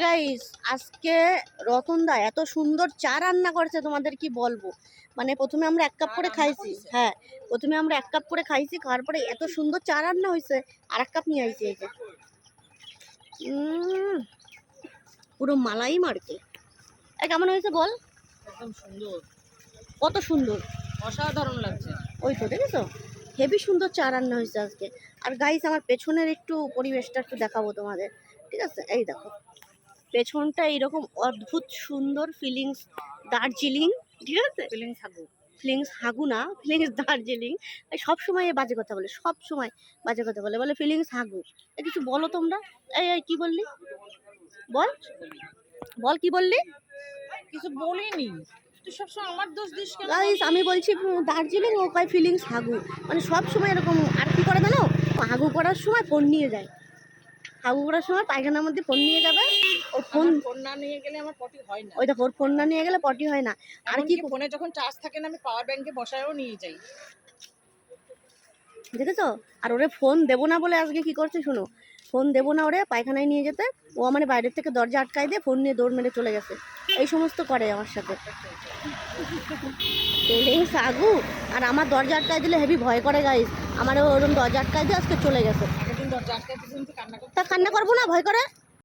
Guys, আজকে রতনদা এত সুন্দর চা রান্না করেছে, তোমাদের কি বলবো। মানে প্রথমে আমরা 1 কাপ করে খাইছি। হ্যাঁ, প্রথমে আমরা 1 কাপ করে খাইছি, খাওয়ার পরে এত সুন্দর চা রান্না হয়েছে, আর 1 কাপ নিয়ে আইছি। এই যে পুরো মালাই মারকে। কেমন হয়েছে বল? একদম সুন্দর, কত সুন্দর, অসাধারণ লাগছে। ওই তো দেখেছো, হেভি সুন্দর চা রান্না হয়েছে আজকে। আর গাইস, আমার পেছনের একটু পরিবেশটা একটু দেখাবো তোমাদের, ঠিক আছে? এই দেখো, পেছনটা এইরকম অদ্ভুত সুন্দর ফিলিংস, দার্জিলিং, ঠিক আছে? ফিলিংস হাগু না, ফিলিংস দার্জিলিং। সব সময় বাজে কথা বলে, সব সময় বাজে কথা বলে, বলে ফিলিংস হাগু। কিছু বলো তোমরা। এই কি বললি? বল বল, কি বললি? কিছু বলিনি, তুই সবসময় আমার দোষ দিস কেন? গাইস, আমি বলছি দার্জিলিং, ও কয় ফিলিংস হাগু। মানে সব সময় এরকম। আর কি করে জানো, হাগু করার সময় ফোন নিয়ে যায়। হাগু করার সময় পায়খানার মধ্যে ফোন নিয়ে যাবে, ওর ফোন না নিয়ে গেলে আমার পটি হয় না। ওই দেখো, ওর ফোন না নিয়ে গেলে পটি হয় না। আর কি ফোনে যখন চার্জ থাকে না, আমি পাওয়ার ব্যাংকে বসায়ও নিয়ে যাই, দেখেছো? আর ওরে ফোন দেবো না বলে আজকে কি করছে শুনো, ফোন দেবো না ওরে পায়খানায় নিয়ে যেতে, ও মানে বাইরের থেকে দরজা আটকাই দিয়ে ফোন নিয়ে দৌড় মেরে চলে গেছে। এই সমস্ত করে আমার সাথে ফিলিংস আগু। আর আমার দরজা আটকাই দিলে হেভি ভয় করে গাইস, আমার ওরকম দরজা আটকাই দিয়ে আজকে চলে গেছে। আগের দিন দরজা আটকে কান্না করতে। তা কান্না করবো না, ভয় করে।